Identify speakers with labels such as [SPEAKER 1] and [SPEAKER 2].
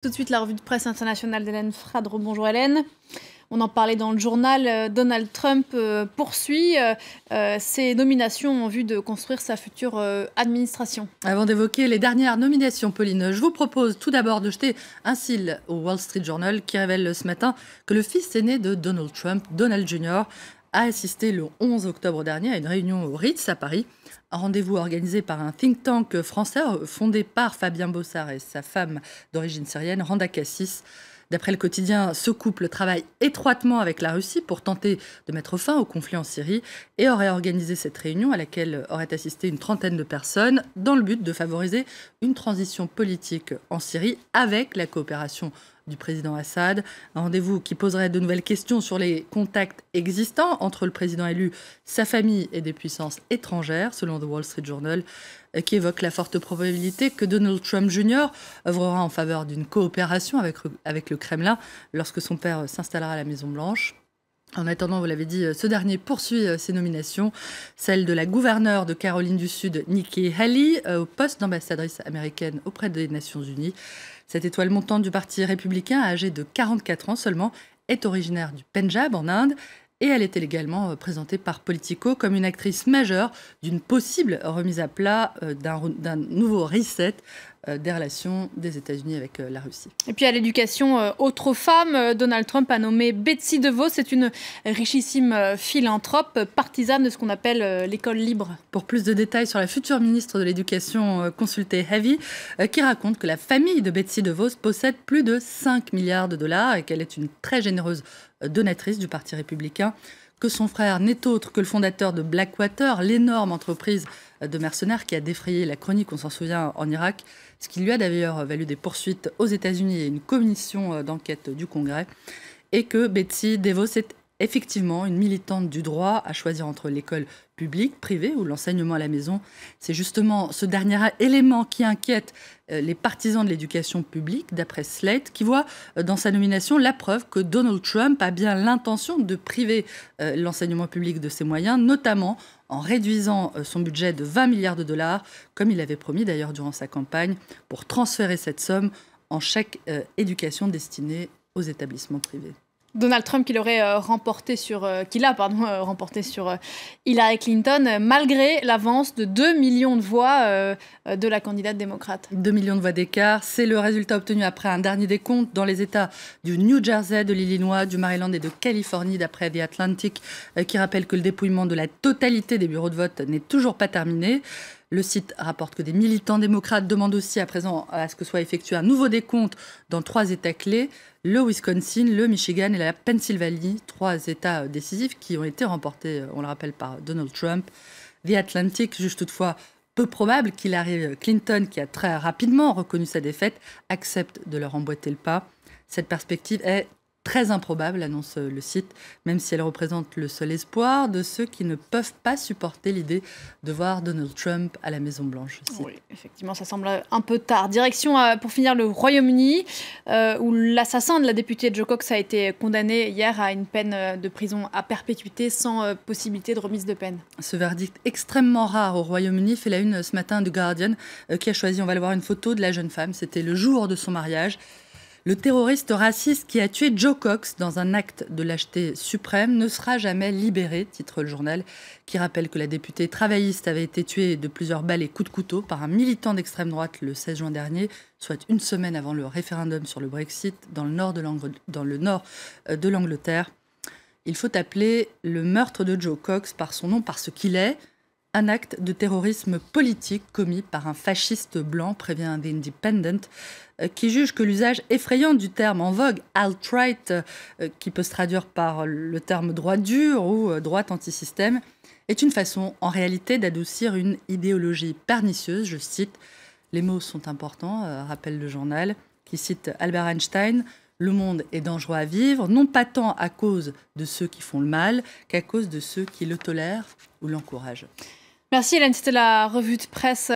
[SPEAKER 1] Tout de suite, la revue de presse internationale d'Hélène Fradre. Bonjour Hélène. On en parlait dans le journal. Donald Trump poursuit ses nominations en vue de construire sa future administration.
[SPEAKER 2] Avant d'évoquer les dernières nominations, Pauline, je vous propose tout d'abord de jeter un cil au Wall Street Journal qui révèle ce matin que le fils aîné de Donald Trump, Donald Jr., a assisté le 11 octobre dernier à une réunion au Ritz à Paris. Un rendez-vous organisé par un think tank français fondé par Fabien Bossard et sa femme d'origine syrienne, Randa Kassis. D'après le quotidien, ce couple travaille étroitement avec la Russie pour tenter de mettre fin au conflit en Syrie et aurait organisé cette réunion à laquelle auraient assisté une trentaine de personnes dans le but de favoriser une transition politique en Syrie avec la coopération du président Assad. Un rendez-vous qui poserait de nouvelles questions sur les contacts existants entre le président élu, sa famille et des puissances étrangères, selon The Wall Street Journal, qui évoque la forte probabilité que Donald Trump Jr. œuvrera en faveur d'une coopération avec le Kremlin lorsque son père s'installera à la Maison-Blanche. En attendant, vous l'avez dit, ce dernier poursuit ses nominations, celle de la gouverneure de Caroline du Sud, Nikki Haley, au poste d'ambassadrice américaine auprès des Nations Unies. Cette étoile montante du parti républicain, âgée de 44 ans seulement, est originaire du Pendjab, en Inde, et elle est également présentée par Politico comme une actrice majeure d'une possible remise à plat d'un nouveau reset des relations des États-Unis avec la Russie.
[SPEAKER 1] Et puis à l'éducation, autre femme, Donald Trump a nommé Betsy DeVos. C'est une richissime philanthrope partisane de ce qu'on appelle l'école libre.
[SPEAKER 2] Pour plus de détails sur la future ministre de l'Éducation, consultez Heavy, qui raconte que la famille de Betsy DeVos possède plus de 5 milliards de dollars et qu'elle est une très généreuse donatrice du Parti républicain, que son frère n'est autre que le fondateur de Blackwater, l'énorme entreprise de mercenaires qui a défrayé la chronique, on s'en souvient, en Irak, ce qui lui a d'ailleurs valu des poursuites aux États-Unis et une commission d'enquête du Congrès, et que Betsy DeVos est effectivement une militante du droit à choisir entre l'école publique, privée ou l'enseignement à la maison. C'est justement ce dernier élément qui inquiète les partisans de l'éducation publique, d'après Slate, qui voit dans sa nomination la preuve que Donald Trump a bien l'intention de priver l'enseignement public de ses moyens, notamment en réduisant son budget de 20 milliards de dollars, comme il avait promis d'ailleurs durant sa campagne, pour transférer cette somme en chèque éducation destiné aux établissements privés.
[SPEAKER 1] Donald Trump qu'il a remporté sur Hillary Clinton, malgré l'avance de 2 millions de voix de la candidate démocrate.
[SPEAKER 2] 2 millions de voix d'écart, c'est le résultat obtenu après un dernier décompte dans les États du New Jersey, de l'Illinois, du Maryland et de Californie, d'après The Atlantic, qui rappelle que le dépouillement de la totalité des bureaux de vote n'est toujours pas terminé. Le site rapporte que des militants démocrates demandent aussi à présent à ce que soit effectué un nouveau décompte dans 3 États clés, le Wisconsin, le Michigan et la Pennsylvanie, 3 États décisifs qui ont été remportés, on le rappelle, par Donald Trump. The Atlantic juge toutefois peu probable qu'Hillary Clinton, qui a très rapidement reconnu sa défaite, accepte de leur emboîter le pas. Cette perspective est très improbable, annonce le site, même si elle représente le seul espoir de ceux qui ne peuvent pas supporter l'idée de voir Donald Trump à la Maison-Blanche.
[SPEAKER 1] Oui, effectivement, ça semble un peu tard. Direction, pour finir, le Royaume-Uni, où l'assassin de la députée Joe Cox a été condamné hier à une peine de prison à perpétuité sans possibilité de remise de peine.
[SPEAKER 2] Ce verdict extrêmement rare au Royaume-Uni fait la une ce matin du Guardian, qui a choisi, on va le voir, une photo de la jeune femme. C'était le jour de son mariage. Le terroriste raciste qui a tué Joe Cox dans un acte de lâcheté suprême ne sera jamais libéré, titre le journal, qui rappelle que la députée travailliste avait été tuée de plusieurs balles et coups de couteau par un militant d'extrême droite le 16 juin dernier, soit une semaine avant le référendum sur le Brexit dans le nord de l'Angleterre. Il faut appeler le meurtre de Joe Cox par son nom, par ce qu'il est, un acte de terrorisme politique commis par un fasciste blanc, prévient The Independent, qui juge que l'usage effrayant du terme en vogue alt-right, qui peut se traduire par le terme droit dur ou droite anti-système, est une façon en réalité d'adoucir une idéologie pernicieuse. Je cite, les mots sont importants, rappelle le journal, qui cite Albert Einstein. Le monde est dangereux à vivre, non pas tant à cause de ceux qui font le mal qu'à cause de ceux qui le tolèrent ou l'encouragent.
[SPEAKER 1] Merci Hélène, c'était la revue de presse.